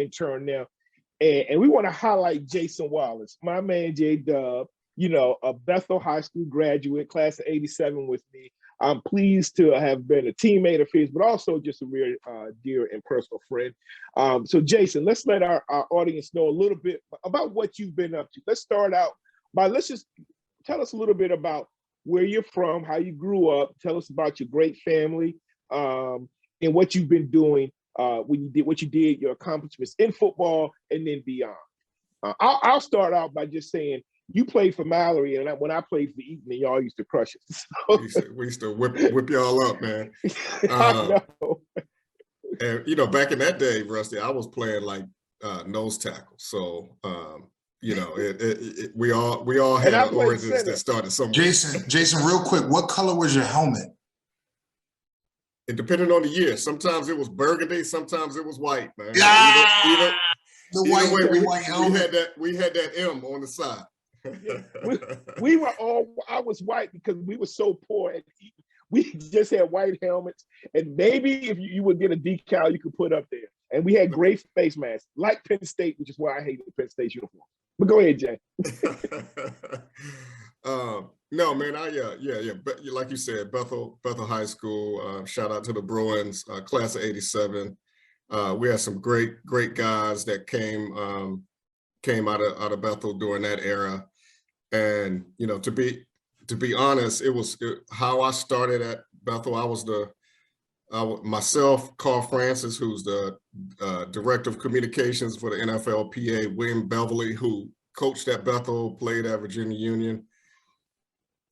intern now. And we want to highlight Jason Wallace, my man, J-Dub, a Bethel High School graduate, class of 87 with me. I'm pleased to have been a teammate of his, but also just a real dear and personal friend. So Jason, let's let our audience know a little bit about what you've been up to. Let's start out by, let's just tell us a little bit about where you're from, how you grew up. Tell us about your great family, and what you've been doing when you did what you did, your accomplishments in football and then beyond. I'll start out by just saying, you played for Mallory, and when I played for Eaton, y'all used to crush it. So. We used to whip y'all up, man. I know. And back in that day, Rusty, I was playing like nose tackle. So we all had origins that started somewhere. Jason, real quick, what color was your helmet? It depended on the year. Sometimes it was burgundy, sometimes it was white, man. The white helmet. We had that M on the side. Yeah. We were I was white because we were so poor. And we just had white helmets, and maybe if you would get a decal, you could put up there. And we had great face masks, like Penn State, which is why I hated Penn State's uniform. But go ahead, Jay. No, man, but like you said, Bethel High School. Shout out to the Bruins, class of '87. We had some great guys that came out of Bethel during that era. And to be honest, it was how I started at Bethel. I was myself, Carl Francis, who's the director of communications for the NFLPA, William Beverly, who coached at Bethel, played at Virginia Union,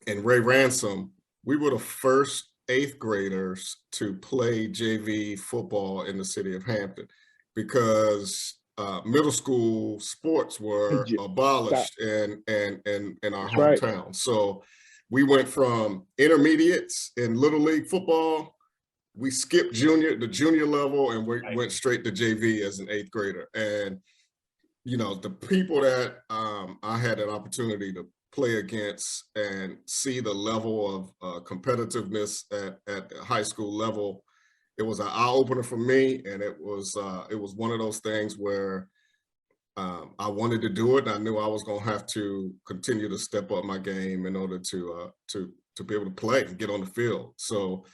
and Ray Ransom. We were the first 8th graders to play JV football in the city of Hampton, because middle school sports were abolished in our hometown. Right. So we went from intermediates in Little League football. We skipped the junior level, and we went straight to JV as an 8th grader. And, the people that I had an opportunity to play against and see the level of competitiveness at the high school level, it was an eye-opener for me, and it was one of those things where I wanted to do it, and I knew I was going to have to continue to step up my game in order to be able to play and get on the field. So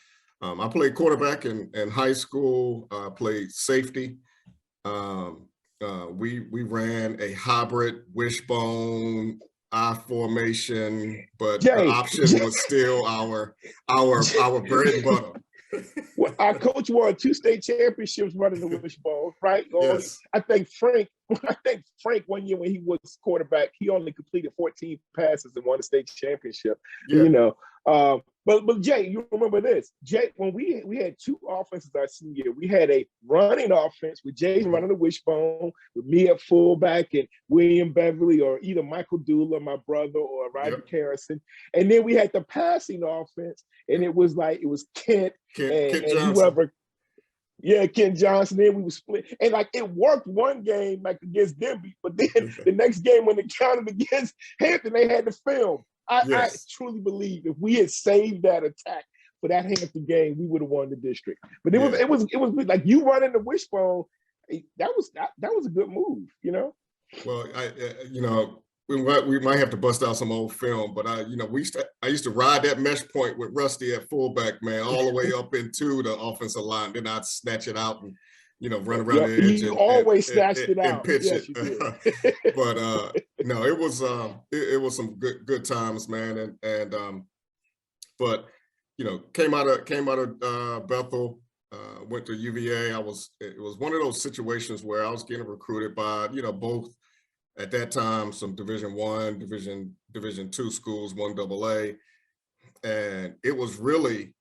I played quarterback in high school, played safety. We ran a hybrid wishbone I formation, but the option was still our bread and butter. Well, our coach won 2 state championships running the wishbone, right? Yes. I think Frank 1 year when he was quarterback, he only completed 14 passes and won a state championship. Yeah. But Jay, you remember this? Jay, when we had 2 offenses our senior year, we had a running offense with Jason running the wishbone, with me at fullback and William Beverly, or either Michael Dula, my brother, or Roger Harrison. And then we had the passing offense, and it was Kent and whoever. Yeah, Ken Johnson. Then we were split, and it worked one game against Denby, but then the next game when it counted against Hampton, they had to film. I truly believe if we had saved that attack for that Hampton game, we would have won the district. But it was like you running the wishbone. That was a good move, Well, we might have to bust out some old film, but I used to ride that mesh point with Rusty at fullback, man, all the way up into the offensive line. Then I'd snatch it out and run around the edge. You always snatched it out and pitch it. But no, it was some good times, man. But came out of Bethel, went to UVA. It was one of those situations where I was getting recruited by both. At that time, some Division I, Division II schools, 1AA, and it was really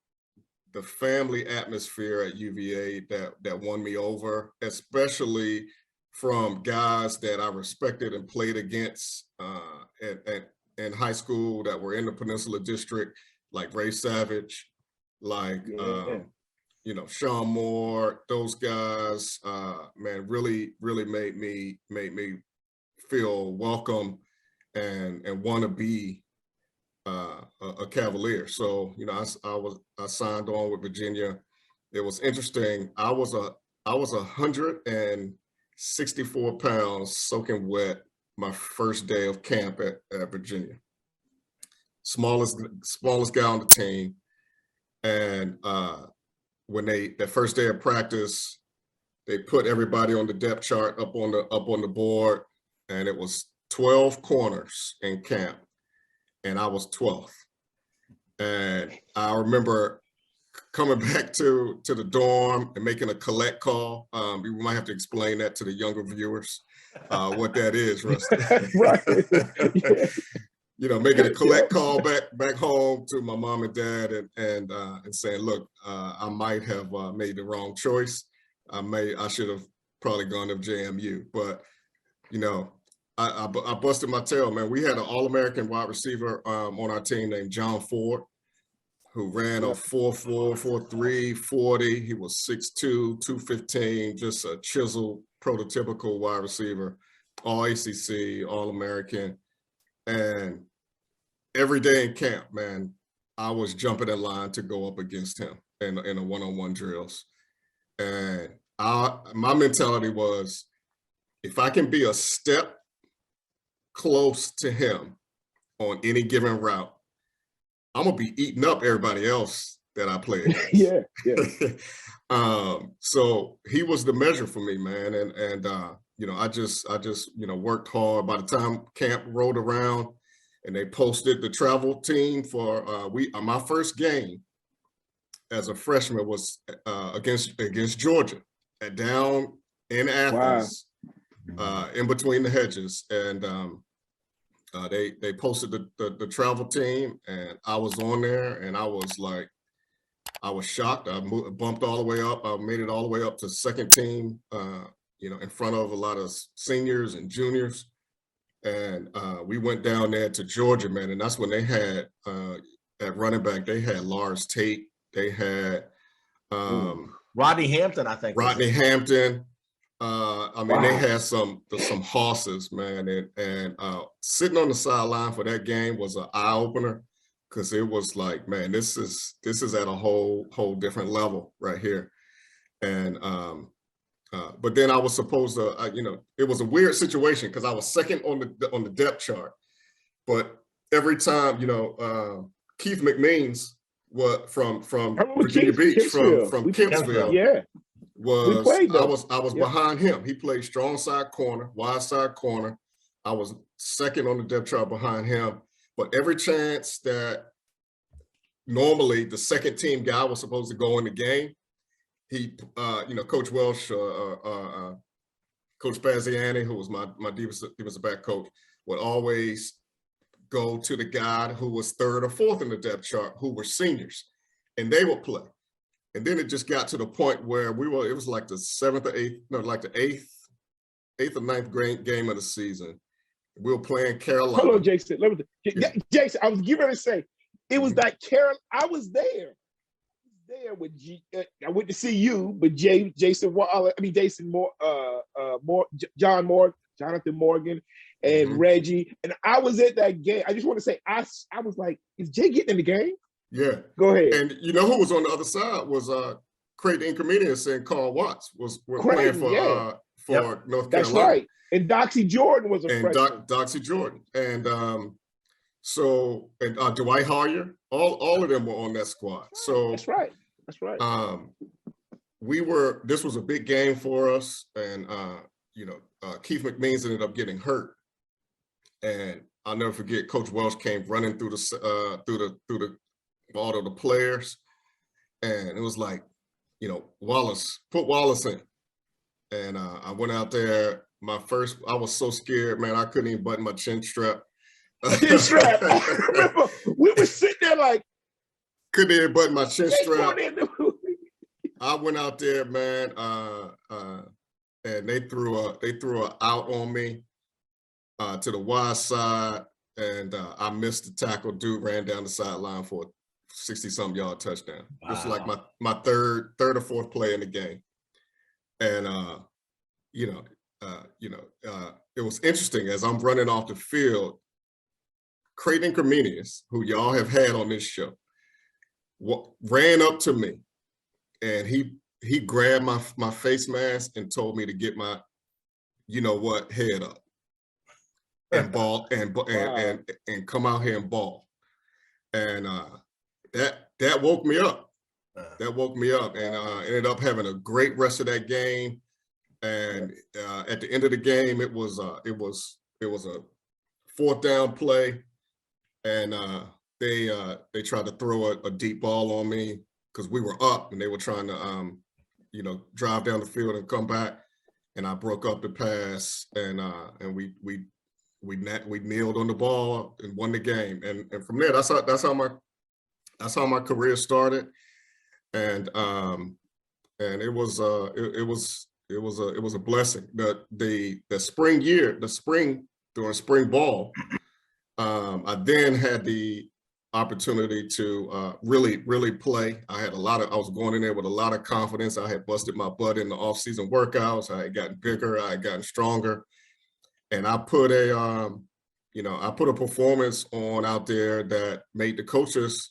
the family atmosphere at UVA that won me over, especially from guys that I respected and played against in high school that were in the Peninsula District, like Ray Savage, like Sean Moore. Those guys, man, really made me feel welcome and want to be a Cavalier. So I signed on with Virginia. It was interesting. I was 100 and 64 pounds, soaking wet, my first day of camp at Virginia. Smallest guy on the team. And when that first day of practice, they put everybody on the depth chart up on the board, and it was 12 corners in camp, and I was 12th. And I remember coming back to the dorm and making a collect call. We might have to explain that to the younger viewers, what that is, Rusty. Right. Yeah. You know, making a collect call back home to my mom and dad, and saying, look, I might have made the wrong choice. I should have probably gone to JMU, but you know, I busted my tail, man. We had an All-American wide receiver on our team named John Ford, who ran a 4.4, 4.3, 40. He was 6'2", 215, just a chiseled, prototypical wide receiver, all ACC, All-American. And every day in camp, man, I was jumping in line to go up against him in a one-on-one drills. And my mentality was, if I can be a step close to him on any given route, I'm gonna be eating up everybody else that I play against. Yeah. So he was the measure for me, man. And you know, I just worked hard. By the time camp rolled around and they posted the travel team for my first game as a freshman was against Georgia down in Athens. Wow. In between the hedges, and they posted the travel team, and I was on there, and I was shocked. I bumped all the way up. I made it all the way up to second team, you know, in front of a lot of seniors and juniors, and we went down there to Georgia, man, and that's when they had at running back, they had Lars Tate, they had Rodney Hampton, I think. Rodney Hampton. I mean, they had some horses, man, and sitting on the sideline for that game was an eye opener, because it was like, man, this is at a whole different level right here. And but then I was supposed to, you know, it was a weird situation because I was second on the depth chart, but every time, you know, Keith McMeans from Virginia Beach, from Kempsville, yeah. I was behind him. He played strong side corner, wide side corner. I was second on the depth chart behind him. But every chance that normally the second team guy was supposed to go in the game, he, you know, Coach Welsh, Coach Spaziani, who was my defensive back coach, would always go to the guy who was third or fourth in the depth chart, who were seniors, and they would play. And then it just got to the point where it was like the eighth or ninth game of the season. We were playing Carolina. Hold on, Jason. Jason, I was getting ready to say, it was that I was there. With I went to see you, but Jason Wallace, Jonathan Morgan, and Reggie, and I was at that game. I just want to say, I was like, is Jay getting in the game? Yeah. Go ahead. And you know who was on the other side was Creighton Intermediate and Carl Watts was playing for North Carolina. That's right. And Doxy Jordan was a freshman. Doxy Jordan. And Dwight Hoyer, all of them were on that squad. So That's right. This was a big game for us, and you know, Keith McMeans ended up getting hurt. And I'll never forget, Coach Welsh came running through all of the players, and it was like, you know, put Wallace in. And I went out there, I was so scared, man, I couldn't even button my chin strap. I remember we were sitting there like, couldn't even button my chin strap. I went out there, man, and they threw a out on me to the wide side, and I missed the tackle. Dude ran down the sideline for a 60-something yard touchdown. Wow. It was like my third or fourth play in the game. And it was interesting as I'm running off the field. Creighton Comenius, who y'all have had on this show, ran up to me, and he grabbed my face mask and told me to get my you know what, head up and ball and come out here and ball. And that woke me up. That woke me up, and ended up having a great rest of that game. And at the end of the game, it was a 4th down play, and they tried to throw a deep ball on me because we were up, and they were trying to drive down the field and come back. And I broke up the pass, and we kneeled on the ball and won the game. And from there, that's how my career started. And it was a blessing. The spring during spring ball, I then had the opportunity to really play. I was going in there with a lot of confidence. I had busted my butt in the off-season workouts. I had gotten bigger. I had gotten stronger, and I put a performance on out there that made the coaches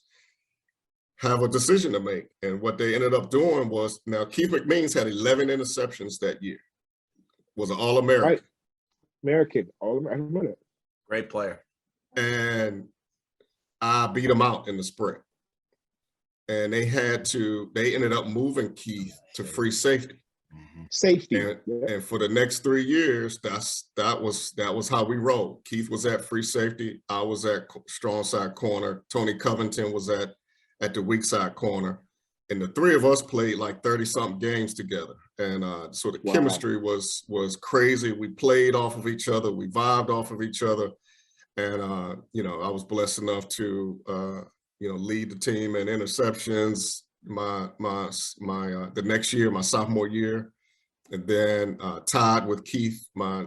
have a decision to make. And what they ended up doing was, now Keith McMeans had 11 interceptions that year. Was an All-American. Right. American. I remember that. Great player. And I beat him out in the spring. And they ended up moving Keith to free safety. Safety. And for the next 3 years, that was how we rolled. Keith was at free safety. I was at strong side corner. Tony Covington was at the weak side corner. And the three of us played like 30-something games together. And so the chemistry was crazy. We played off of each other. We vibed off of each other. And, I was blessed enough to, lead the team in interceptions the next year, my sophomore year. And then tied with Keith my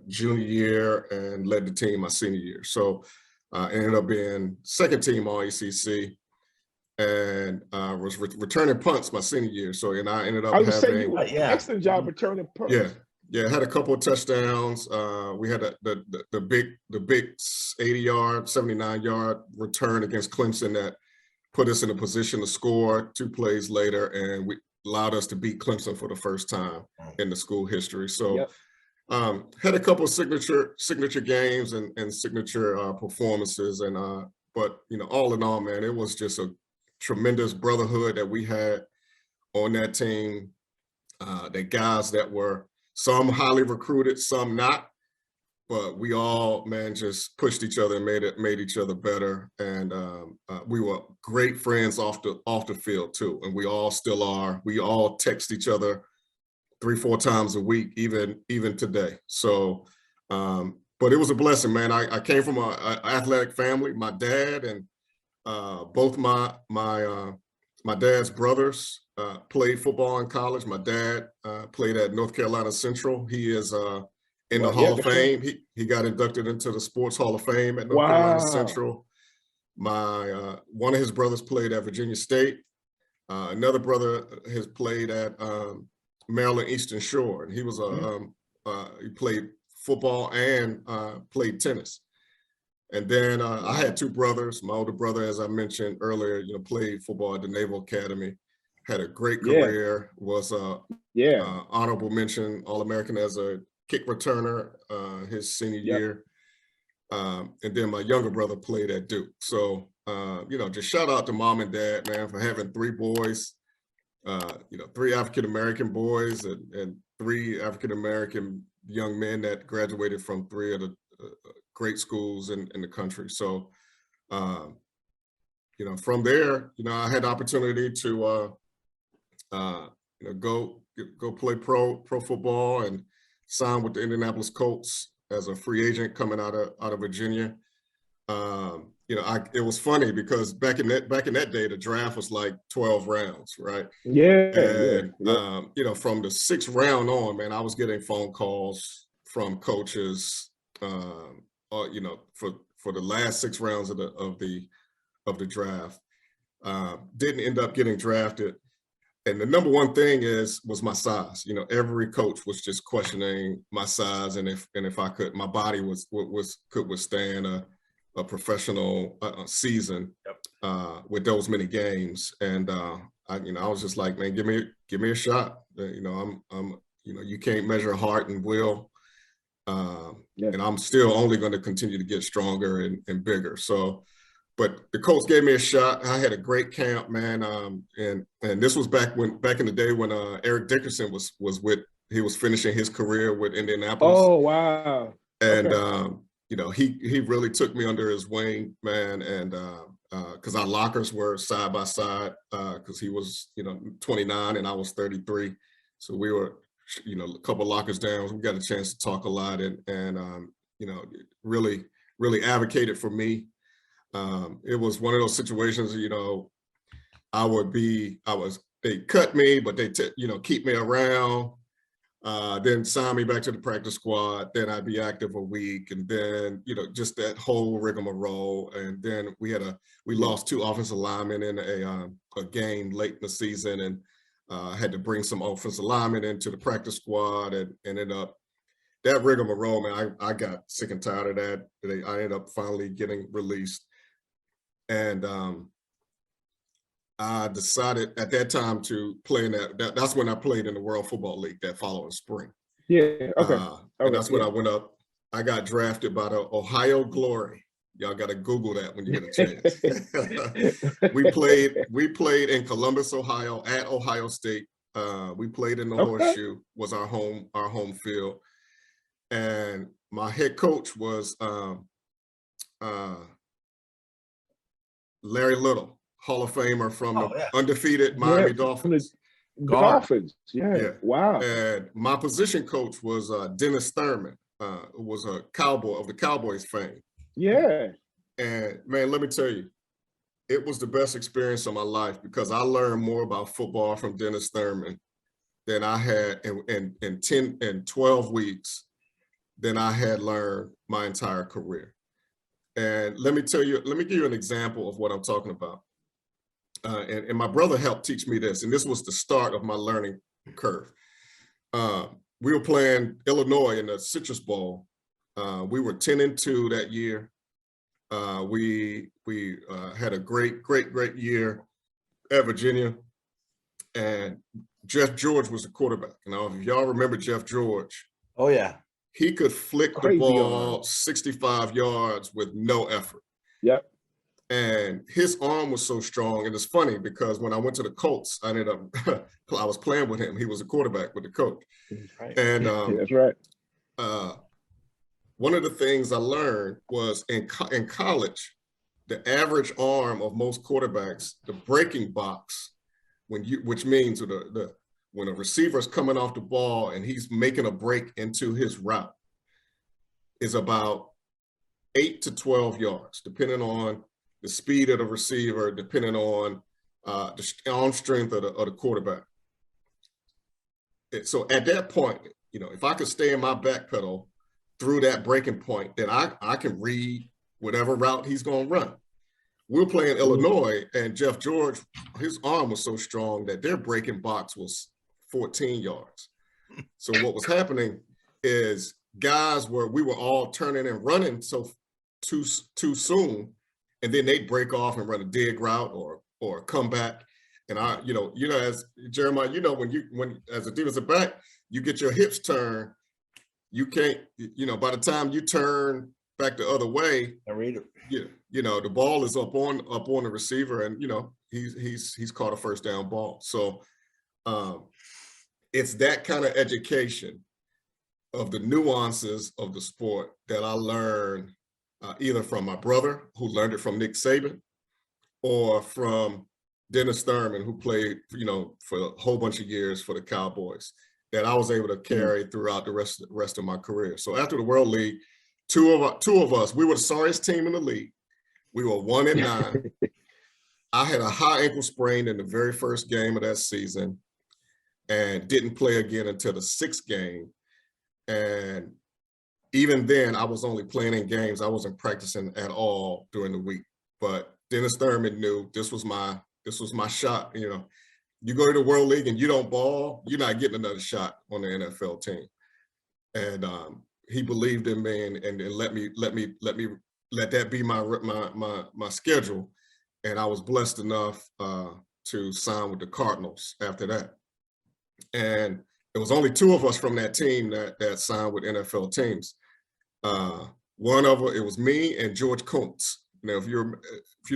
junior year, and led the team my senior year. So I ended up being second team All-ACC, and was returning punts my senior year. So, and I ended up having excellent job returning punts. Yeah, had a couple of touchdowns. We had the big 80-yard, 79-yard return against Clemson that put us in a position to score 2 plays later, and we allowed us to beat Clemson for the first time in the school history. So had a couple of signature games and signature performances. And but all in all, man, it was just a tremendous brotherhood that we had on that team. The guys that were, some highly recruited, some not, but we all, man, just pushed each other and made each other better. And we were great friends off the field too, and we all still are. We all text each other 3-4 times a week, even today. So, but it was a blessing, man. I came from an athletic family. My dad and both my dad's brothers played football in college. My dad played at North Carolina Central. He is in the Hall of Fame. He got inducted into the Sports Hall of Fame at North Carolina Central. One of his brothers played at Virginia State. Another brother has played at Maryland Eastern Shore, and he was he played football and played tennis. And then I had 2 brothers. My older brother, as I mentioned earlier, played football at the Naval Academy. Had a great career. Was honorable mention All-American as a kick returner his senior year. And then my younger brother played at Duke. So just shout out to mom and dad, man, for having 3 boys. 3 African-American boys and 3 African-American young men that graduated from 3 of the great schools in the country. So, from there, I had the opportunity to, go play pro football and sign with the Indianapolis Colts as a free agent coming out of Virginia. It was funny because back in that day, the draft was like 12 rounds, right? And from the 6th round on, man, I was getting phone calls from coaches, for the last 6 rounds of the draft. Didn't end up getting drafted. And the number one thing was my size. Every coach was just questioning my size and if I could, my body could withstand a professional season with those many games. And I was just like, man, give me a shot. I'm you can't measure heart and will. And I'm still only going to continue to get stronger and bigger. So, but the coach gave me a shot. I had a great camp, man. And this was back in the day when Eric Dickerson he was finishing his career with Indianapolis. Oh, wow. And, he really took me under his wing, man. And because our lockers were side by side, because he was, 29 and I was 33. So we were, a couple of lockers down. We got a chance to talk a lot and really, really advocated for me. It was one of those situations, they cut me, but they, keep me around, then sign me back to the practice squad. Then I'd be active a week. And then, just that whole rigmarole. And then we lost 2 offensive linemen in a game late in the season and had to bring some offensive linemen into the practice squad and ended up that rigmarole, man. I got sick and tired of that. I ended up finally getting released. And I decided at that time to play in that's when I played in the World Football League that following spring. Yeah, okay. And that's when I went up. I got drafted by the Ohio Glory. Y'all got to Google that when you get a chance. We played in Columbus, Ohio, at Ohio State. We played in the Horseshoe, was our home field. And my head coach was Larry Little, Hall of Famer from the undefeated Miami Dolphins. Dolphins, yeah. Wow. And my position coach was Dennis Thurman, who was a Cowboy of the Cowboys fame. Yeah. And man, let me tell you, it was the best experience of my life because I learned more about football from Dennis Thurman than I had in 10 and 12 weeks than I had learned my entire career. And let me give you an example of what I'm talking about. And my brother helped teach me this, and this was the start of my learning curve. We were playing Illinois in the Citrus Bowl. We were 10-2 that year. We had a great year at Virginia, and Jeff George was the quarterback. Now, if y'all remember Jeff George, oh yeah, he could flick the ball 65 yards with no effort. Yep. And his arm was so strong. And it's funny because when I went to the Colts, I was playing with him. He was a quarterback with the coach. Right. And that's right. One of the things I learned was in college, the average arm of most quarterbacks, the breaking box, which means when a receiver's coming off the ball and he's making a break into his route, is about 8 to 12 yards, depending on the speed of the receiver, depending on the arm strength of the quarterback. So at that point, if I could stay in my back pedal through that breaking point, then I can read whatever route he's going to run. We were playing Illinois, and Jeff George, his arm was so strong that their breaking box was 14 yards. So what was happening is we were all turning and running too soon, and then they'd break off and run a dig route or come back. And as Jeremiah, when as a defensive back, you get your hips turned, you can't, by the time you turn back the other way, the ball is up on the receiver, and he's caught a first down ball. So it's that kind of education of the nuances of the sport that I learned either from my brother, who learned it from Nick Saban, or from Dennis Thurman, who played, for a whole bunch of years for the Cowboys, that I was able to carry throughout the rest of my career. So after the World League, two of us, we were the sorriest team in the league. We were 1-9. I had a high ankle sprain in the very first game of that season and didn't play again until the 6th game. And even then, I was only playing in games. I wasn't practicing at all during the week. But Dennis Thurman knew this was my shot. You go to the World League and you don't ball, you're not getting another shot on the NFL team. And he believed in me and let that be my schedule. And I was blessed enough to sign with the Cardinals after that. And there was only 2 of us from that team that signed with NFL teams. One of them, it was me and George Kuntz. Now, if you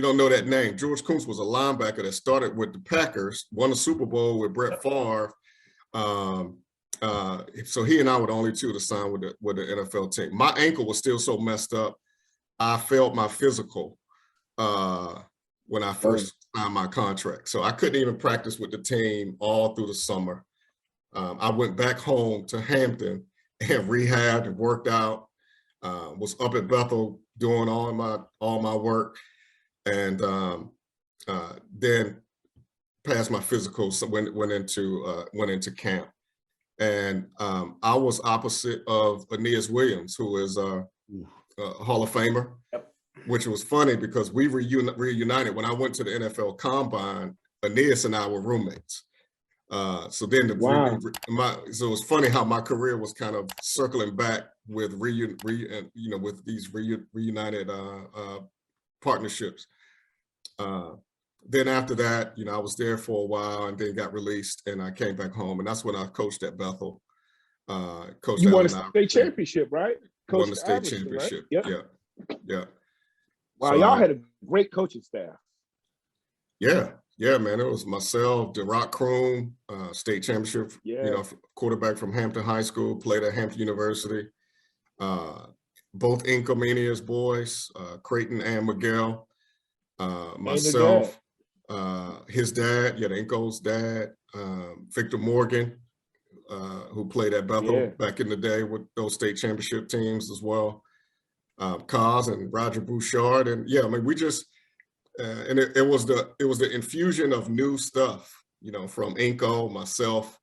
don't know that name, George Kuntz was a linebacker that started with the Packers, won the Super Bowl with Brett Favre. So he and I were the only 2 to sign with the NFL team. My ankle was still so messed up. I failed my physical when I first signed my contract. So I couldn't even practice with the team all through the summer. I went back home to Hampton and rehabbed and worked out. Was up at Bethel doing all my work, and then passed my physical. So went into camp, and I was opposite of Aeneas Williams, who is a Hall of Famer. Yep. Which was funny because we reunited when I went to the NFL Combine. Aeneas and I were roommates. So then so it was funny how my career was kind of circling back with with these reunited partnerships. Then after that, I was there for a while and then got released, and I came back home, and that's when I coached at Bethel. You won a state championship, right? Won the state championship. Right? Yeah. Wow, so, y'all had a great coaching staff. Yeah, man. It was myself, DeRock Kroom, state championship, quarterback from Hampton High School, played at Hampton University. Both Incomenius boys, Creighton and Miguel. Myself, his dad, the Inco's dad, Victor Morgan, who played at Bethel back in the day with those state championship teams as well. Kaz and Roger Bouchard, and we just and it was the infusion of new stuff, from Inco, myself,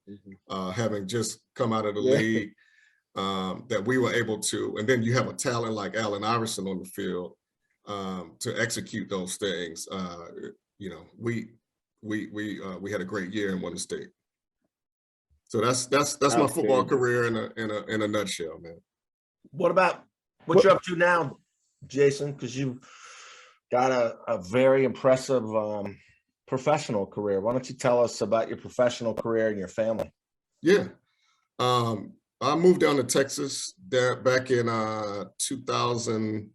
having just come out of the league, that we were able to, and then you have a talent like Allen Iverson on the field to execute those things. We had a great year and won the state. So that's my football career in a nutshell, man. What you're up to now, Jason? Because you've got a very impressive professional career. Why don't you tell us about your professional career and your family? Yeah. I moved down to Texas back in 2000,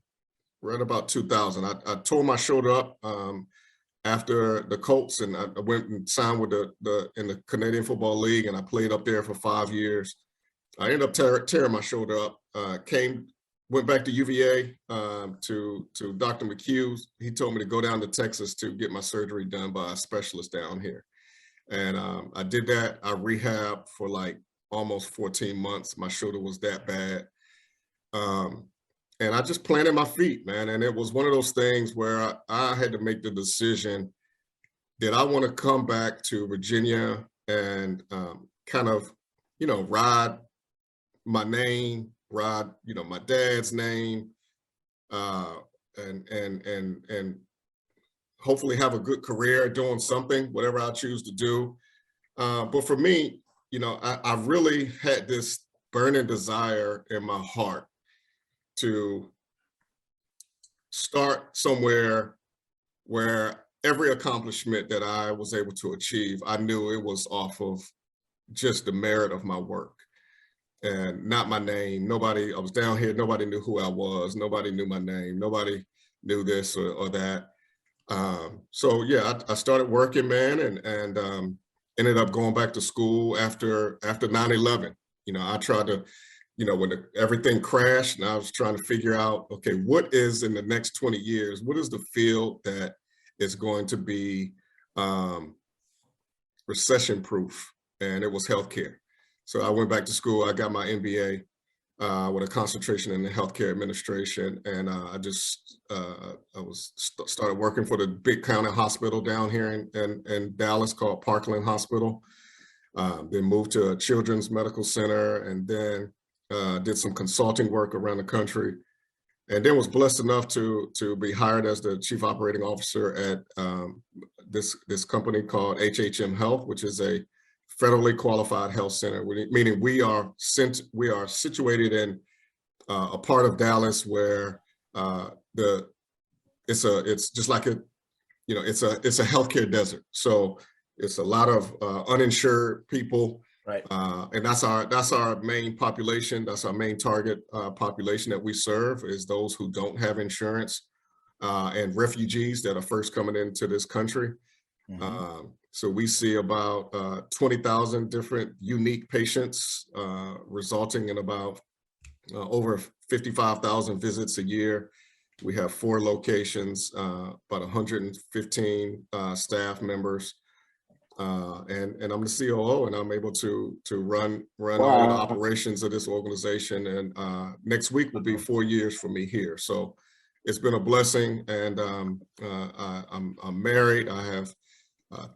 right about 2000. I tore my shoulder up after the Colts, and I went and signed with in the Canadian Football League, and I played up there for 5 years. I ended up tearing my shoulder up. Went back to UVA to Dr. McHugh. He told me to go down to Texas to get my surgery done by a specialist down here. And I did that. I rehabbed for like almost 14 months. My shoulder was that bad. And I just planted my feet, man. And it was one of those things where I had to make the decision that I want to come back to Virginia and kind of, ride my name, ride, my dad's name, and hopefully have a good career doing something, whatever I choose to do. But for me, I really had this burning desire in my heart to start somewhere where every accomplishment that I was able to achieve, I knew it was off of just the merit of my work and not my name. I was down here, nobody knew who I was. Nobody knew my name. Nobody knew this or that. So yeah, I started working, man, and ended up going back to school after 9/11. I tried to, when everything crashed, and I was trying to figure out, okay, what is in the next 20 years? What is the field that is going to be recession-proof? And it was healthcare. So I went back to school. I got my MBA with a concentration in healthcare administration, and I started working for the big county hospital down here in Dallas called Parkland Hospital. Then moved to a children's medical center, and then did some consulting work around the country, and then was blessed enough to be hired as the chief operating officer at this company called HHM Health, which is a federally qualified health center, meaning we are situated in a part of Dallas where it's just like it's a healthcare desert. So it's a lot of uninsured people Right. And that's our main population. That's our main target population that we serve, is those who don't have insurance, and refugees that are first coming into this country. So we see about 20,000 different unique patients, resulting in about over 55,000 visits a year. We have 4 locations, about 115 staff members, and I'm the COO, and I'm able to run all the operations of this organization. And next week will be 4 years for me here. So it's been a blessing, and I'm married. I have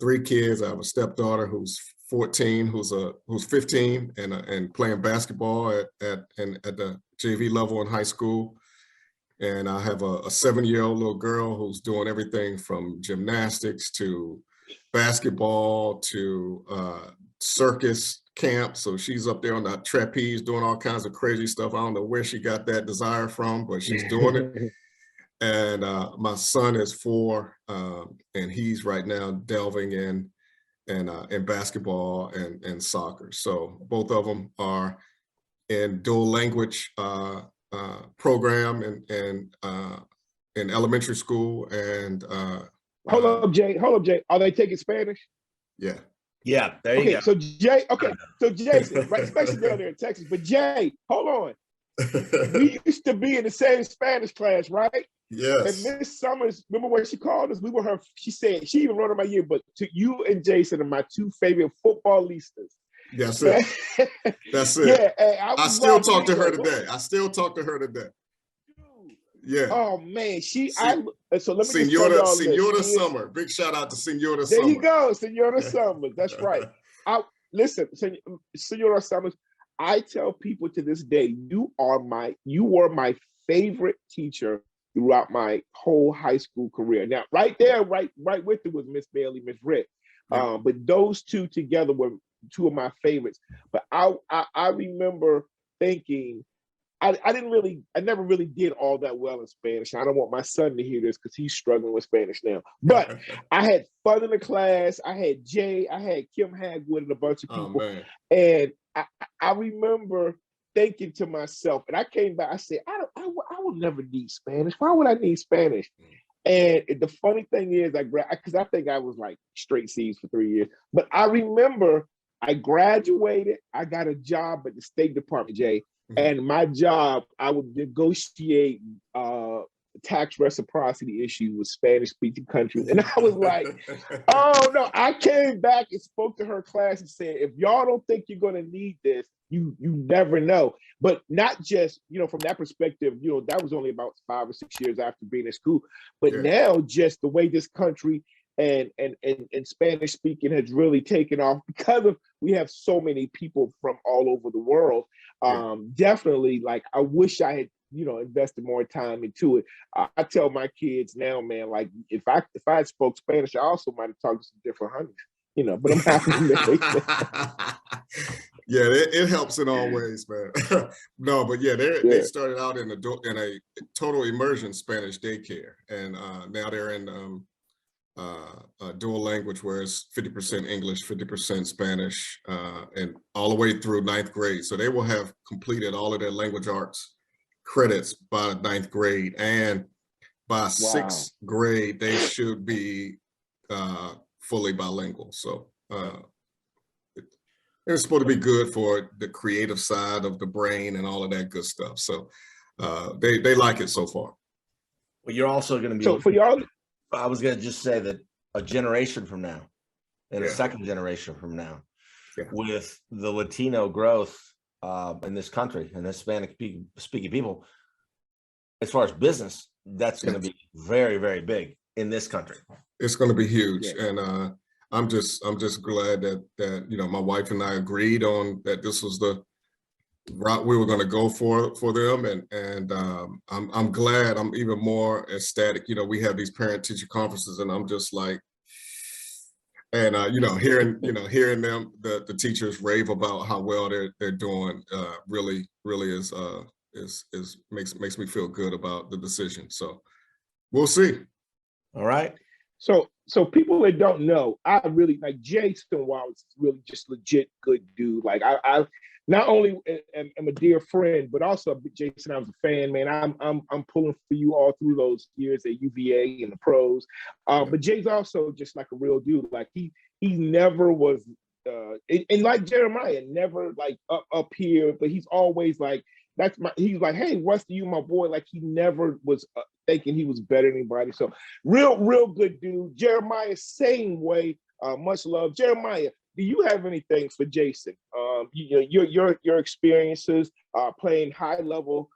3 kids. I have a stepdaughter who's 14, who's 15, and playing basketball at the JV level in high school. And I have a 7-year-old little girl who's doing everything from gymnastics to basketball to circus camp. So she's up there on the trapeze doing all kinds of crazy stuff. I don't know where she got that desire from, but she's doing it. And my son is 4, and he's right now delving in basketball and soccer. So both of them are in dual language program in elementary school. And hold up, Jay. Are they taking Spanish? Yeah. Yeah, there you go. So Jay, so Jason, right, especially down there in Texas. But Jay, hold on. We used to be in the same Spanish class, right? Yes. And Miss Summers, remember when she called us? We were her. She said she even wrote in my yearbook, "To you and Jason are my 2 favorite footballistas." That's it. That's it. Yeah, I still talk to her today. Yeah. Oh man, so let me Senora Summer. Big shout out to Senora Summer. There you go, Senora Summers. That's right. Listen, Senora Summers. I tell people to this day, you were my favorite teacher throughout my whole high school career. Now, right there, right with it was Miss Bailey, Miss Ritt. Yeah. But those 2 together were 2 of my favorites. But I remember thinking, I never really did all that well in Spanish. I don't want my son to hear this because he's struggling with Spanish now. But I had fun in the class. I had Jay, I had Kim Hagwood and a bunch of people. Oh, and I remember thinking to myself, and I came back, I said, I will never need Spanish. Why would I need Spanish? And the funny thing is, because I think I was like straight C's for 3 years. But I remember I graduated, I got a job at the State Department, Jay. And my job, I would negotiate tax reciprocity issues with Spanish-speaking countries. And I was like, oh no, I came back and spoke to her class and said, if y'all don't think you're gonna need this, you never know. But not just, from that perspective, that was only about 5 or 6 years after being in school. But now just the way this country and Spanish speaking has really taken off because we have so many people from all over the world. Definitely, like, I wish I had, invested more time into it. I tell my kids now, man, like, if I had spoke Spanish, I also might have talked to some different honeys, but I'm happy. Yeah, it helps in all ways, man. No, but they started out in a total immersion Spanish daycare, and now they're in dual language, where it's 50% English, 50% Spanish, and all the way through 9th grade. So they will have completed all of their language arts credits by 9th grade, and by 6th grade they should be fully bilingual. So it's supposed to be good for the creative side of the brain and all of that good stuff. So they like it so far. Well, you're also going to be. So for y'all, I was going to just say that a generation from now, and a second generation from now, with the Latino growth in this country and Hispanic speaking people, as far as business, that's going to be very, very big in this country. It's going to be huge, and I'm just glad that my wife and I agreed on that this was the route we were going to go for them, and I'm glad. I'm even more ecstatic. We have these parent teacher conferences, and I'm just like, and hearing them, the teachers rave about how well they're doing, really is makes me feel good about the decision. So we'll see. All right. So people that don't know, I really like Jason Wallace is really just legit good dude. Like I not only am a dear friend, but also Jason, I was a fan, man. I'm pulling for you all through those years at UVA and the pros. But Jay's also just like a real dude. Like he never was and like Jeremiah, never like up here, but he's always like, he's like, hey, Rusty, you my boy. Like he never was thinking he was better than anybody. So real good dude. Jeremiah, same way. Much love. Jeremiah, do you have anything for Jason? Your experiences playing high level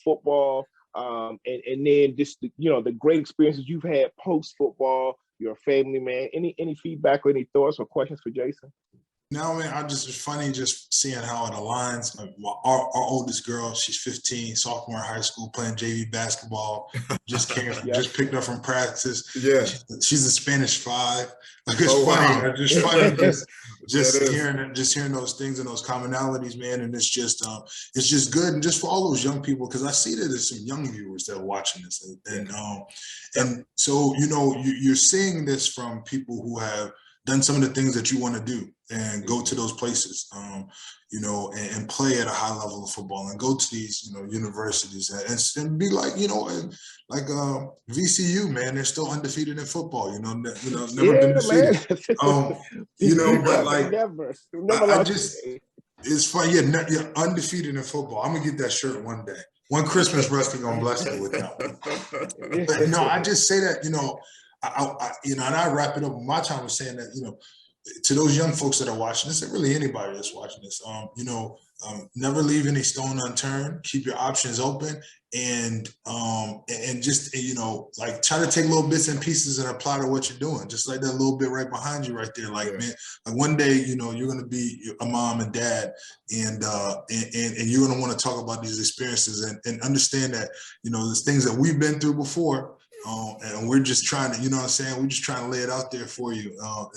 football, and then just the great experiences you've had post football. You're a family man. Any feedback or any thoughts or questions for Jason? No, man, it's funny just seeing how it aligns. Our oldest girl, she's 15, sophomore in high school, playing JV basketball. Just just picked up from practice. Yeah, she's a Spanish 5. Like it's funny. Wow. It's just funny just hearing those things and those commonalities, man. And it's just good, and just for all those young people, because I see that there's some young viewers that are watching this, and so you're seeing this from people who have done some of the things that you want to do and go to those places, and play at a high level of football and go to these, universities and be like, like VCU, man, they're still undefeated in football, never been defeated. But like, never it's funny. You're undefeated in football. I'm gonna get that shirt one day. One Christmas, Rusty gonna bless me with that one. But no, I just say that, and I wrap it up with my time with saying that, to those young folks that are watching this, and really anybody that's watching this, never leave any stone unturned. Keep your options open, and just like try to take little bits and pieces and apply to what you're doing. Just like that little bit right behind you, right there. Like, man, like one day, you're gonna be a mom and dad, and you're gonna want to talk about these experiences and understand that there's things that we've been through before. And we're just trying to, we're just trying to lay it out there for you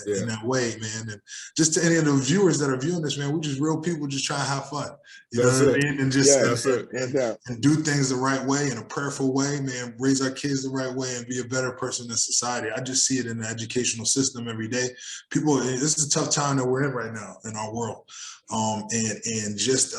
in that way, man. And just to any of the viewers that are viewing this, man, we're just real people just trying to have fun. You know what I mean? And just and do things the right way, in a prayerful way, man. Raise our kids the right way and be a better person in society. I just see it in the educational system every day. People, this is a tough time that we're in right now in our world. And just,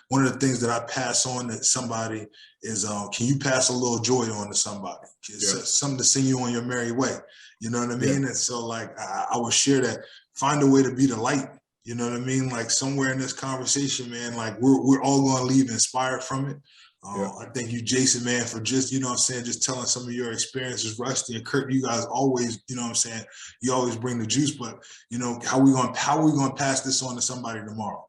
one of the things that I pass on to somebody is, can you pass a little joy on to somebody? Something to send you on your merry way. You know what I mean? And so like, I would share that, find a way to be the light. You know what I mean? Like somewhere in this conversation, man, like we're all going to leave inspired from it. I thank you, Jason, man, for just, just telling some of your experiences. Rusty and Kirk, you guys always, you always bring the juice, but how we going to pass this on to somebody tomorrow?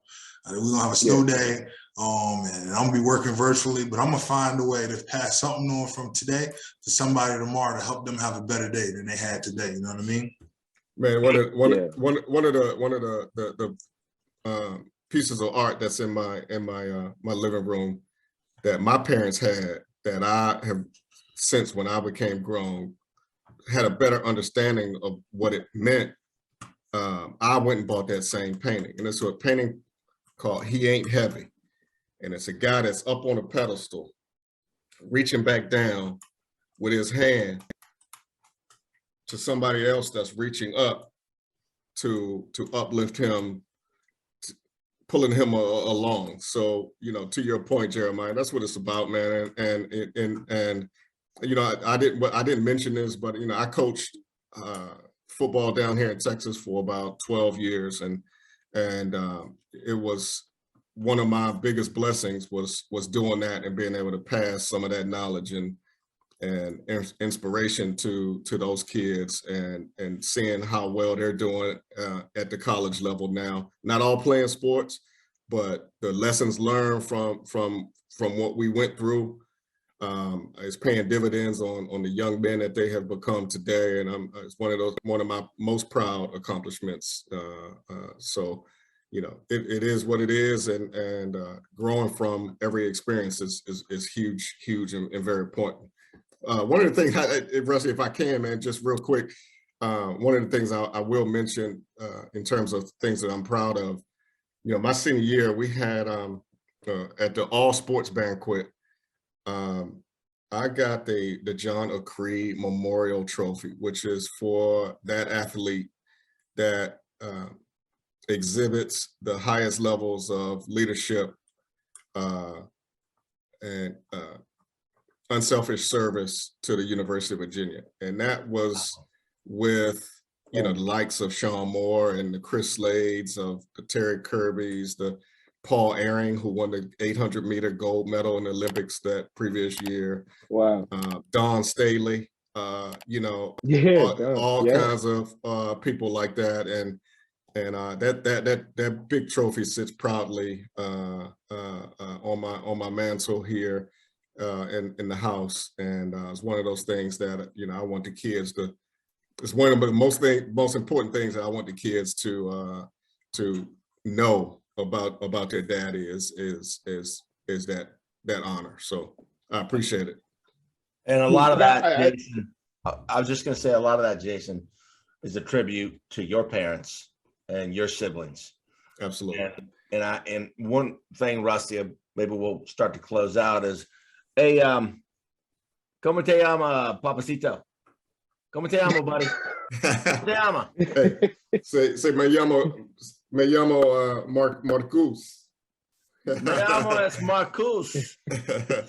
We're going to have a snow day, and I'm going to be working virtually, but I'm going to find a way to pass something on from today to somebody tomorrow to help them have a better day than they had today. You know what I mean? Man, one of the pieces of art that's in my living room that my parents had, that I have since, when I became grown, had a better understanding of what it meant. I went and bought that same painting, and it's a painting called "He Ain't Heavy," and it's a guy that's up on a pedestal, reaching back down with his hand to somebody else that's reaching up to uplift him, pulling him along. So, to your point, Jeremiah, that's what it's about, man. And I didn't mention this, but I coached football down here in Texas for about 12 years, and it was one of my biggest blessings was doing that and being able to pass some of that knowledge and inspiration to those kids, and seeing how well they're doing at the college level now. Not all playing sports, but the lessons learned from what we went through is paying dividends on the young men that they have become today. And it's one of my most proud accomplishments. So it is what it is, and growing from every experience is huge and very important. One of the things, Rusty, if I can, man, just real quick, one of the things I will mention in terms of things that I'm proud of, my senior year, we had at the all sports banquet, I got the John O'Cree Memorial Trophy, which is for that athlete that exhibits the highest levels of leadership and unselfish service to the University of Virginia. And that was with, the likes of Sean Moore and the Chris Slades, of the Terry Kirby's, the Paul Ehring, who won the 800-meter gold medal in the Olympics that previous year. Wow. Don Staley, all kinds of people like that. And that big trophy sits proudly on my mantle here in the house. And it's one of those things that, I want the kids to, it's one of the most important things that I want the kids to know about their daddy is that honor. So I appreciate it. And a lot of that, Jason, I was just going to say, a lot of that, Jason, is a tribute to your parents and your siblings. Absolutely. And one thing, Rusty, maybe we'll start to close out is, hey, ¿cómo te llama, papacito? ¿Cómo te llamo, buddy? ¿Cómo te llama? Hey, say me llamo Marcus. Me llamo es Marcus.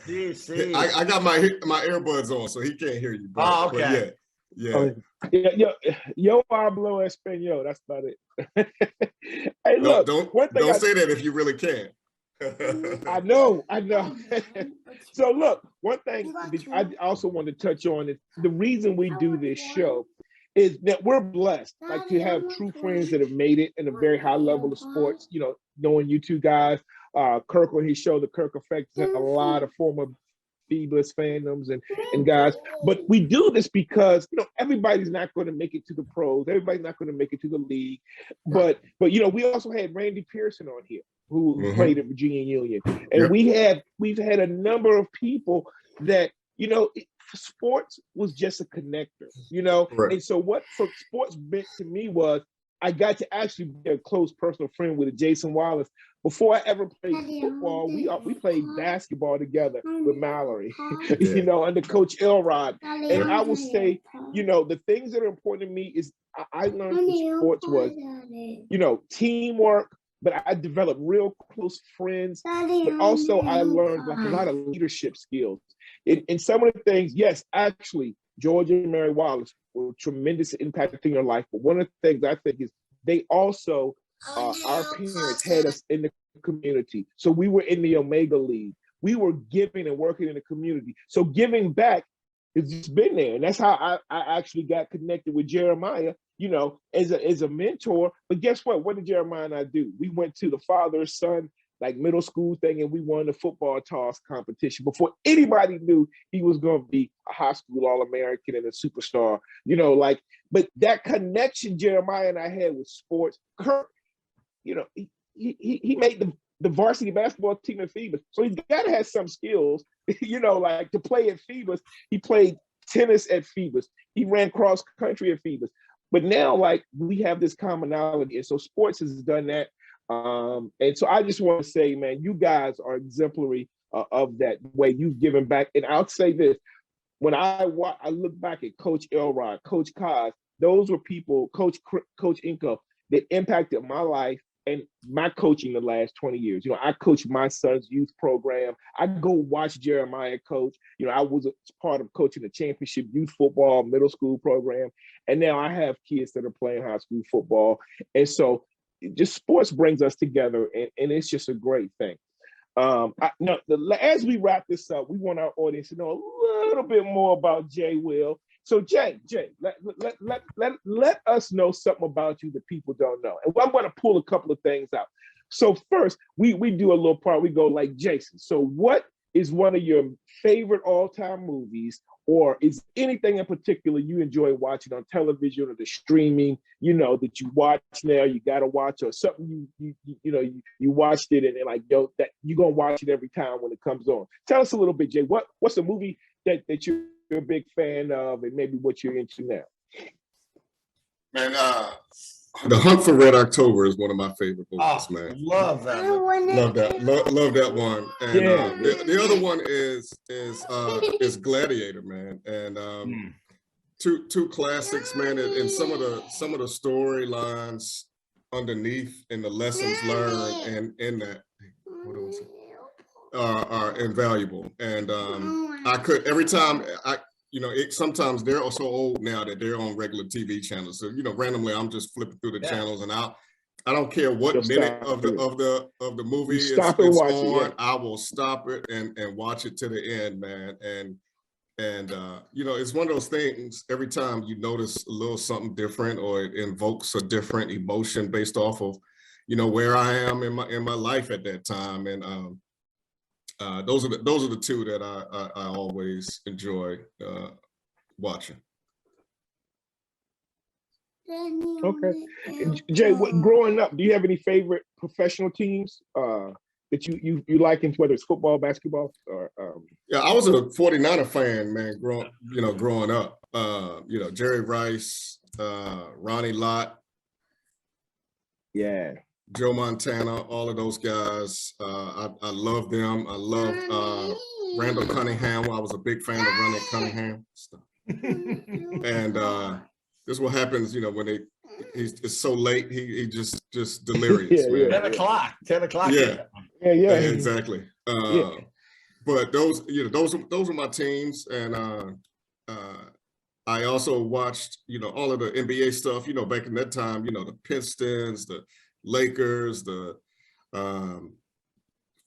Sí, sí. I got my earbuds on, so he can't hear you. But, okay. Yeah. Yo hablo español. That's about it. Hey, look. Don't say that if you really can. I know. So look, one thing I also want to touch on is the reason we do this show is that we're blessed, like, to have true friends that have made it in a very high level of sports. Knowing you two guys, Kirk on his show, The Kirk Effect, has a lot of former Phoebus fandoms and guys. But we do this because everybody's not going to make it to the pros. Everybody's not going to make it to the league. But we also had Randy Pearson on here, who played at Virginia Union, and we've had a number of people that sports was just a connector, right. And so what sports meant to me was I got to actually be a close personal friend with Jason Wallace. Before I ever played football, we played basketball together with Mallory, under Coach Elrod. And I will say, the things that are important to me is I learned from sports was, teamwork, but I developed real close friends. But also I learned a lot of leadership skills. In some of the things, yes, actually, George and Mary Wallace were tremendous impacting your life. But one of the things I think is they also, our parents had us in the community. So we were in the Omega League. We were giving and working in the community. So giving back has just been there. And that's how I actually got connected with Jeremiah, as a mentor. But guess what? What did Jeremiah and I do? We went to the father-son, middle school thing, and we won the football toss competition before anybody knew he was going to be a high school All-American and a superstar, but that connection Jeremiah and I had with sports, Kirk, he made the varsity basketball team at Phoebus. So he's got to have some skills, to play at Phoebus. He played tennis at Phoebus. He ran cross country at Phoebus. But now, we have this commonality. And so sports has done that. And so I just want to say, man, you guys are exemplary of that way you've given back. And I'll say this, when I look back at Coach Elrod, Coach Kaz, those were people, Coach Inco, that impacted my life and my coaching the last 20 years. I coached my son's youth program. I go watch Jeremiah coach. I was a part of coaching the championship youth football middle school program. And now I have kids that are playing high school football. And so just sports brings us together, and it's just a great thing. As we wrap this up, we want our audience to know a little bit more about Jay Will. So Jay, let us know something about you that people don't know. And I'm going to pull a couple of things out. So first, we do a little part. We go like Jason. So what is one of your favorite all-time movies, or is anything in particular you enjoy watching on television or the streaming, that you watch now, you got to watch, or something you watched it and that you're going to watch it every time when it comes on? Tell us a little bit, Jay. What's a movie that you're a big fan of, and maybe what you're into now? Man, The Hunt for Red October is one of my favorite movies, man. Love that. Love that. Love that one. And the other one is Gladiator, man. And two classics, man. And some of the storylines underneath and the lessons learned and in that are invaluable. And I could every time sometimes they're also old now that they're on regular TV channels. So randomly I'm just flipping through the channels, and I don't care what minute of the movie it's on. I will stop it and watch it to the end, man. And it's one of those things. Every time you notice a little something different, or it invokes a different emotion based off of where I am in my life at that time. And those are the two that I always enjoy watching. Okay, Jay, growing up, do you have any favorite professional teams that you like, whether it's football, basketball, or? Yeah, I was a 49er fan, man. Growing up, Jerry Rice, Ronnie Lott, Joe Montana, all of those guys. I love them. I love Randall Cunningham. I was a big fan of Randall Cunningham. And this is what happens, when it's so late. He just delirious. Man. 10 o'clock. Yeah, exactly. But those are my teams, and I also watched all of the NBA stuff. Back in that time, the Pistons, the Lakers, the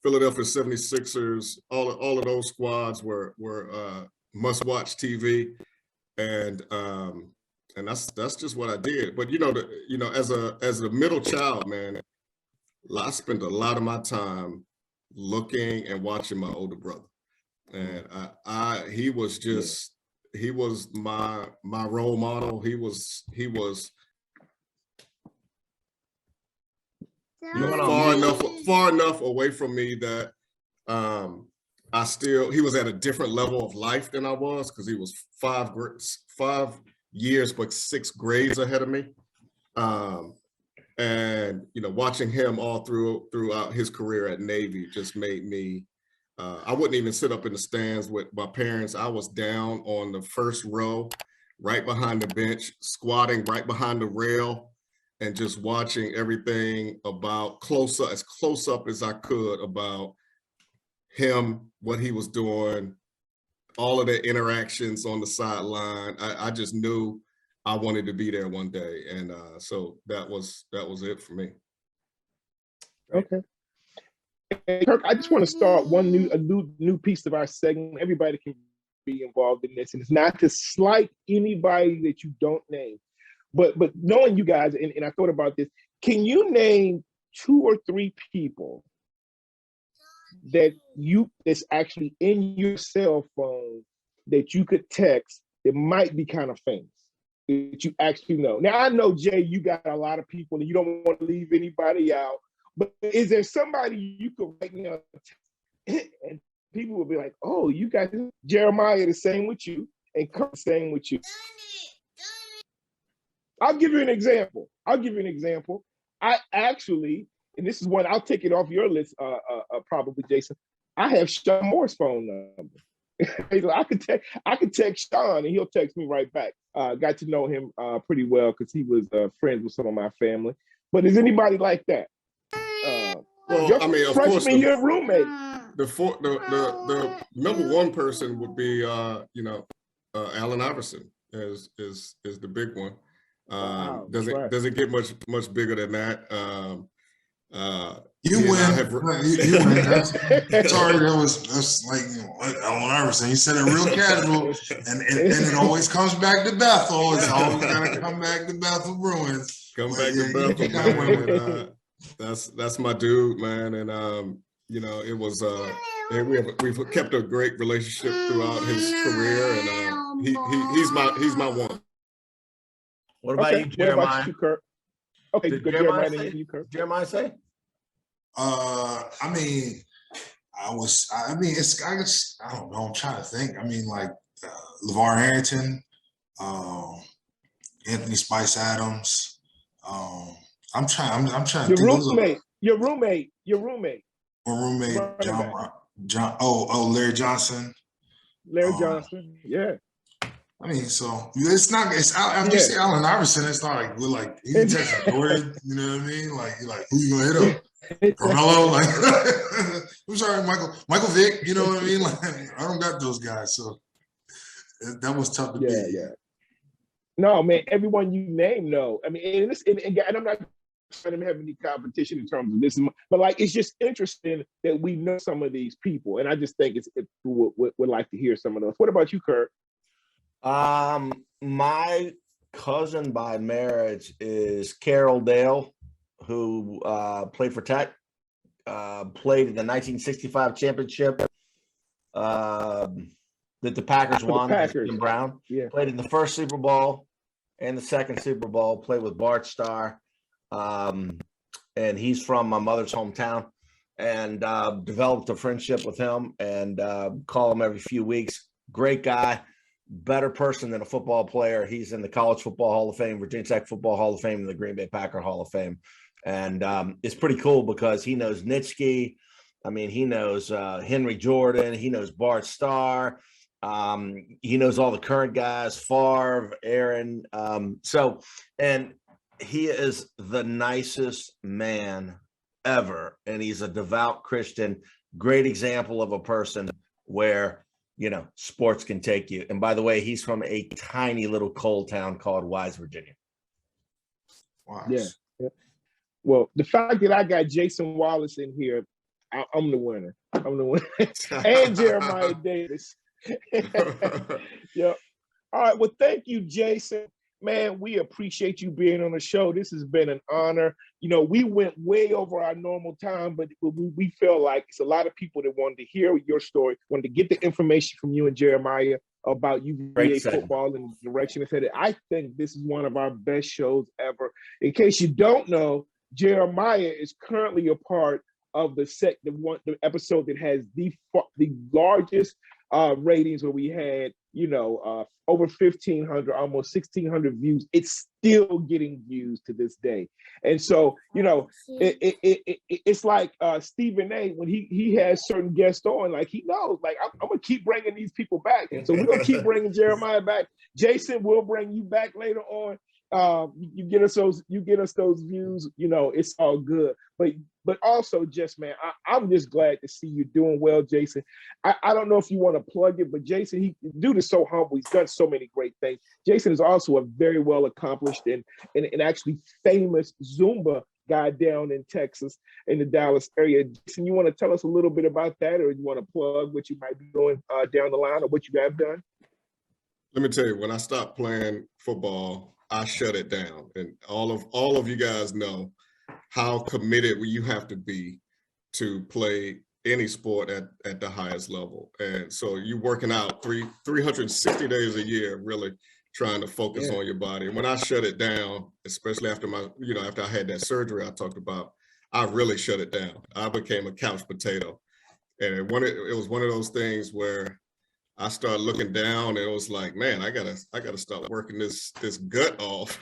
Philadelphia 76ers, all of those squads were must-watch TV, and that's just what I did. But as a middle child, man, I spent a lot of my time looking and watching my older brother, and he was my role model. He was far enough away from me that he was at a different level of life than I was, because he was 5 years but 6 grades ahead of me. And watching him all throughout his career at Navy just made me I wouldn't even sit up in the stands with my parents. I was down on the first row, right behind the bench, squatting right behind the rail, and just watching everything as close up as I could about him, what he was doing, all of the interactions on the sideline. I just knew I wanted to be there one day, and so that was it for me. Okay. Hey, Kirk, I just want to start a new piece of our segment. Everybody can be involved in this, and it's not to slight anybody that you don't name, but knowing you guys, and I thought about this. Can you name 2 or 3 people that's actually in your cell phone that you could text that might be kind of famous, that you actually know? Now, I know, Jay, you got a lot of people and you don't want to leave anybody out, but is there somebody you could write me and people will be like, oh, you got Jeremiah the same with you, and Kirk the same with you? I'll give you an example. I actually, and this is one, I'll take it off your list, probably, Jason. I have Sean Moore's phone number. I could text Sean and he'll text me right back. Got to know him pretty well because he was friends with some of my family. But is anybody like that? Well, I mean, of course, your roommate. The number one person would be Allen Iverson is the big one. Doesn't get much bigger than that. You win. Sorry, that's like Allen Iverson. He said it real casual, and it always comes back to Bethel. It's always gotta come back to Bethel Bruins. To Bethel. That's my dude, man, and it was we've kept a great relationship throughout his career, and he's my one. What about you, Jeremiah? What about you, Kirk? Okay, Did good. Jeremiah say? I mean, I don't know. I'm trying to think. I mean, like LeVar Arrington, Anthony Spice Adams, I'm trying to think. Your roommate. My roommate, Larry Johnson. Larry Johnson, yeah. I mean, so it's not. It's after you say Allen Iverson, it's not like we're like he's Texas Jordan. You know what I mean? Like you're like, who you gonna hit up? Carmelo? Like I'm sorry, Michael Vick. You know what I mean? Like I don't got those guys, so that was tough to beat. Yeah. No, man. Everyone you name, no. I mean, and I'm not trying to have any competition in terms of this, but like it's just interesting that we know some of these people, and I just think it's would like to hear some of those. What about you, Kirk? My cousin by marriage is Carroll Dale, who played for Tech, played in the 1965 championship that the Packers won. Jim Brown played in the first Super Bowl and the second Super Bowl. Played with Bart Starr, and he's from my mother's hometown. And developed a friendship with him and call him every few weeks. Great guy. Better person than a football player. He's in the College Football Hall of Fame, Virginia Tech Football Hall of Fame, and the Green Bay Packer Hall of Fame. And it's pretty cool because he knows Nitschke. I mean, he knows Henry Jordan. He knows Bart Starr. He knows all the current guys, Favre, Aaron. And he is the nicest man ever. And he's a devout Christian. Great example of a person where sports can take you. And by the way, he's from a tiny little coal town called Wise, Virginia. Wow. Yeah. Well, the fact that I got Jason Wallace in here, I'm the winner. And Jeremiah Davis. Yeah. All right. Well, thank you, Jason. Man, we appreciate you being on the show. This has been an honor. We went way over our normal time, but we feel like it's a lot of people that wanted to hear your story, wanted to get the information from you and Jeremiah about UVA football and the direction it's headed. I think this is one of our best shows ever. In case you don't know, Jeremiah is currently a part of the episode that has the largest ratings, where we had over 1,500, almost 1,600 views. It's still getting views to this day. And so it's like Stephen A. when he has certain guests on, like he knows, like I'm gonna keep bringing these people back, and so we're gonna keep bringing Jeremiah back. Jason will bring you back later on. You get us those views, it's all good. But also, just man, I'm just glad to see you doing well, Jason. I don't know if you want to plug it, but Jason, dude is so humble. He's done so many great things. Jason is also a very well accomplished and actually famous Zumba guy down in Texas, in the Dallas area. Jason, you want to tell us a little bit about that, or you want to plug what you might be doing down the line, or what you have done? Let me tell you, when I stopped playing football, I shut it down. And all of you guys know how committed you have to be to play any sport at the highest level. And so you're working out 360 days a year, really trying to focus on your body. And when I shut it down, especially after after I had that surgery I talked about, I really shut it down. I became a couch potato. And it was one of those things where I started looking down, and it was like, man, I gotta start working this gut off.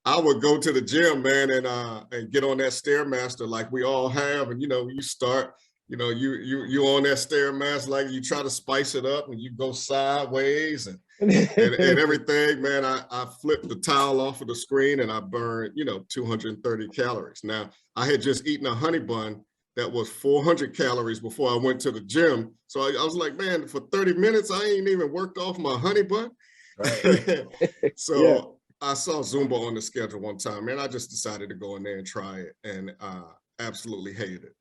I would go to the gym, man, and get on that Stairmaster like we all have, and you start, you on that Stairmaster, like you try to spice it up, and you go sideways and everything, man. I flipped the towel off of the screen, and I burned 230 calories. Now I had just eaten a honey bun that was 400 calories before I went to the gym. So I was like, man, for 30 minutes, I ain't even worked off my honey bun. Right. So I saw Zumba on the schedule one time, man. I just decided to go in there and try it, and absolutely hated it.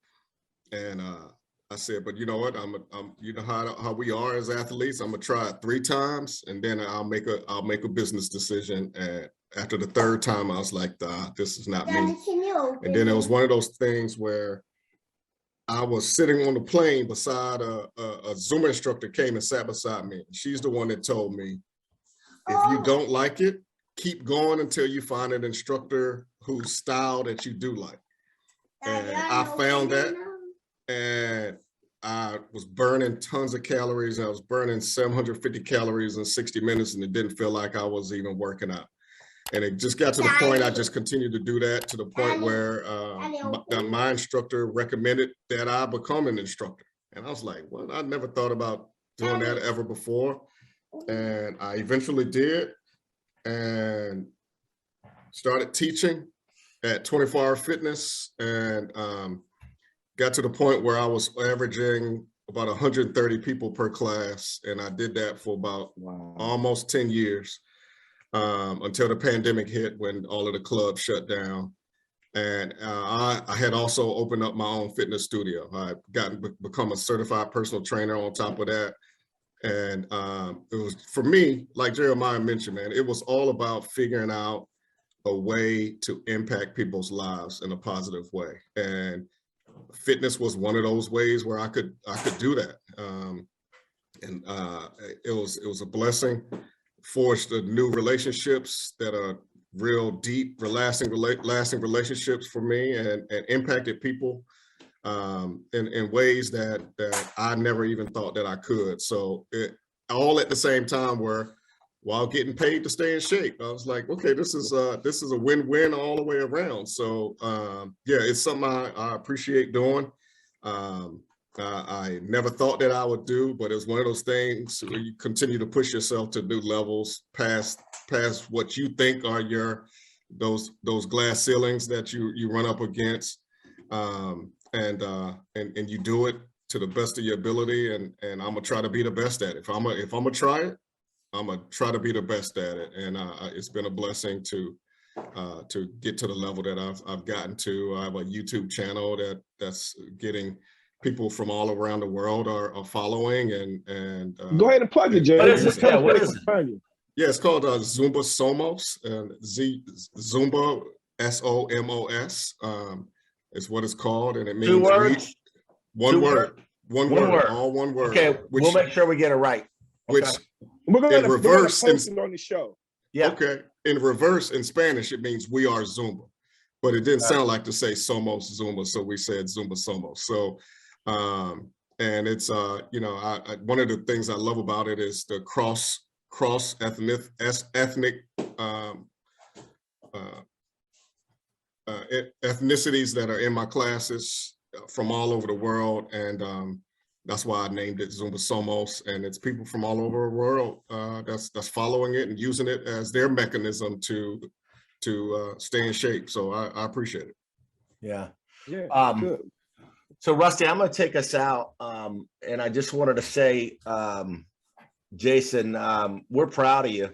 And I said, but you know what? I'm you know how we are as athletes. I'm gonna try it 3 times, and then I'll make a business decision. And after the 3rd time, I was like, this is not me. And then it was one of those things where I was sitting on the plane beside a Zumba instructor came and sat beside me. She's the one that told me, if you don't like it, keep going until you find an instructor whose style that you do like. And I found that, and I was burning tons of calories. I was burning 750 calories in 60 minutes, and it didn't feel like I was even working out. And it just got to the point, I just continued to do that to the point where my instructor recommended that I become an instructor. And I was like, well, I never thought about doing that ever before. And I eventually did and started teaching at 24 Hour Fitness, and got to the point where I was averaging about 130 people per class. And I did that for about almost 10 years. Until the pandemic hit, when all of the clubs shut down. And I had also opened up my own fitness studio. I become a certified personal trainer on top of that. And it was, for me, like Jeremiah mentioned, man, it was all about figuring out a way to impact people's lives in a positive way. And fitness was one of those ways where I could do that. It was a blessing. Forged new relationships that are real deep, lasting relationships for me, and impacted people in ways that I never even thought that I could. So all at the same time, while getting paid to stay in shape. I was like, okay, this is a win-win all the way around. So yeah, it's something I appreciate doing. I never thought that I would do, but it's one of those things where you continue to push yourself to new levels past what you think are those glass ceilings that you run up against, and you do it to the best of your ability. And I'm gonna try to be the best at it. If I'm gonna try it, I'm gonna try to be the best at it. And it's been a blessing to get to the level that I've gotten to. I have a YouTube channel that's getting people from all around the world are following, and go ahead and plug it, Jay. What is it? Yeah, what is it? Yeah, it's called Zumba Somos, and Zumba SOMOS is what it's called, and it means 2 words. One word, all one word. Okay, we'll make sure we get it right. Okay. Which we're going to reverse post it on the show. Yeah. Okay. In reverse, in Spanish, it means we are Zumba, but it didn't sound like to say Somos Zumba, so we said Zumba Somos. So. And it's one of the things I love about it is the cross ethnic ethnicities that are in my classes from all over the world, and that's why I named it Zumba Somos. And it's people from all over the world that's following it and using it as their mechanism to stay in shape. So I appreciate it. Yeah. Good. So Rusty, I'm going to take us out. And I just wanted to say, Jason, we're proud of you.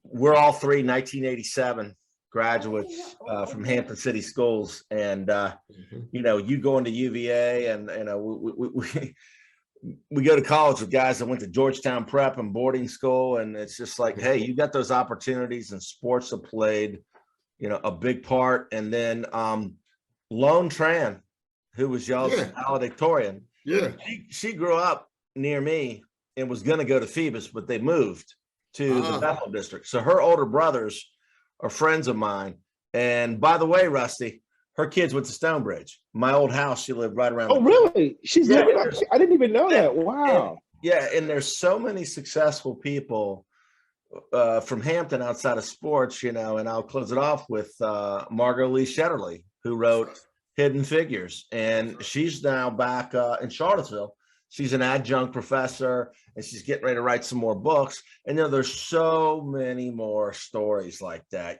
We're all three 1987 graduates from Hampton City Schools. And, you go into UVA, and we go to college with guys that went to Georgetown Prep and boarding school. And it's just like, hey, you got those opportunities, and sports have played, a big part. And then, Lone Tran, who was y'all's valedictorian, she grew up near me and was going to go to Phoebus, but they moved to the Bethel District. So her older brothers are friends of mine. And by the way, Rusty, her kids went to Stonebridge, my old house. She lived right around. Oh, really? She's living. I didn't even know that. Wow. And there's so many successful people from Hampton outside of sports, and I'll close it off with Margot Lee Shetterly, who wrote Hidden Figures, and she's now back in Charlottesville. She's an adjunct professor, and she's getting ready to write some more books. And there's so many more stories like that,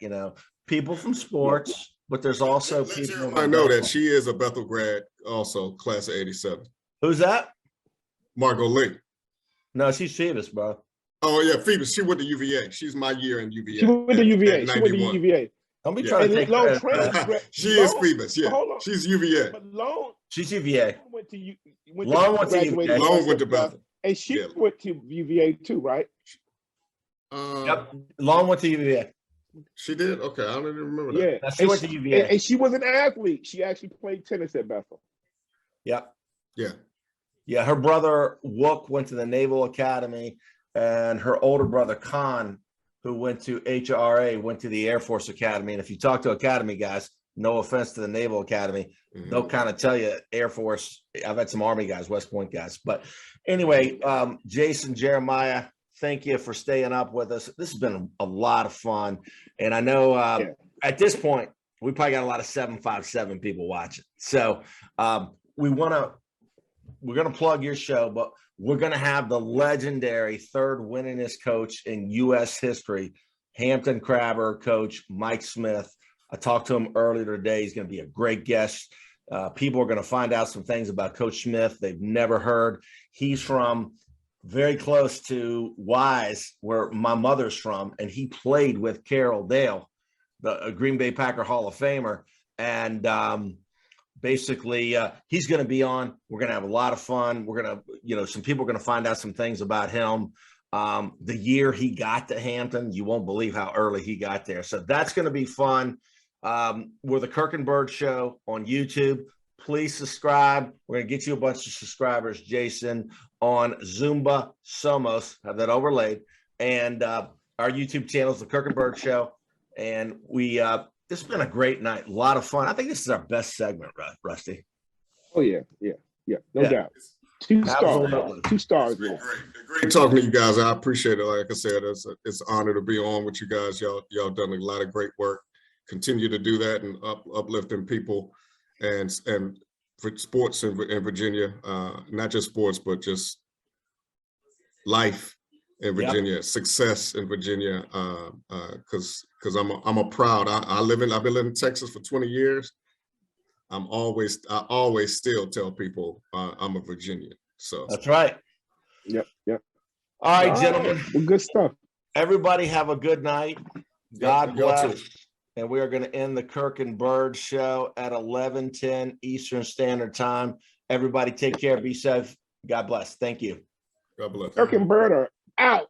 people from sports, but there's also people. I know that she is a Bethel grad, also class of 87. Who's that? Margot Lee. No, she's Phoebus, bro. Oh yeah, Phoebus. She went to UVA. She's my year in UVA. She went to UVA. She went to UVA. Don't be trying to take credit. She is Phoebus, yeah. She's UVA. But Lone, she's UVA. Lone went to Bethel. And she went to UVA too, right? Yep. Lone went to UVA. She did? Okay, I don't even remember that. Yeah, she went to UVA. And she was an athlete. She actually played tennis at Bethel. Yep. Yeah. Yeah, her brother Wook went to the Naval Academy, and her older brother Khan, who went to HRA, went to the Air Force Academy. And if you talk to Academy guys, no offense to the Naval Academy, they'll kind of tell you Air Force. I've had some Army guys, West Point guys. But anyway, Jason, Jeremiah, thank you for staying up with us. This has been a lot of fun. And I know at this point, we probably got a lot of 757 people watching. So we're going to plug your show, but we're going to have the legendary third winningest coach in U.S. history, Hampton Crabber coach Mike Smith. I talked to him earlier today. He's going to be a great guest. People are going to find out some things about Coach Smith they've never heard. He's from very close to Wise, where my mother's from, and he played with Carroll Dale, the Green Bay Packer Hall of Famer. And basically, he's going to be on. We're going to have a lot of fun. We're going to, some people are going to find out some things about him. The year he got to Hampton, you won't believe how early he got there. So that's going to be fun. We're the Kirk and Byrd Show on YouTube. Please subscribe. We're going to get you a bunch of subscribers, Jason, on Zumba Somos. Have that overlaid. And our YouTube channel is the Kirk and Byrd Show. And this has been a great night. A lot of fun. I think this is our best segment, Rusty. Oh, yeah. No doubt. 2 stars. 2 stars. Great talking to you guys. I appreciate it. Like I said, it's an honor to be on with you guys. Y'all done a lot of great work. Continue to do that and uplifting people and for sports in Virginia, not just sports, but just life in Virginia, success in Virginia. Because I'm a proud. I've been living in Texas for 20 years. I always still tell people I'm a Virginian. So that's right. Yep. All right, gentlemen. Well, good stuff. Everybody have a good night. God bless. And we are going to end the Kirk and Byrd Show at 11:10 Eastern Standard Time. Everybody take care. Be safe. God bless. Thank you. God bless. Kirk and Byrd are out.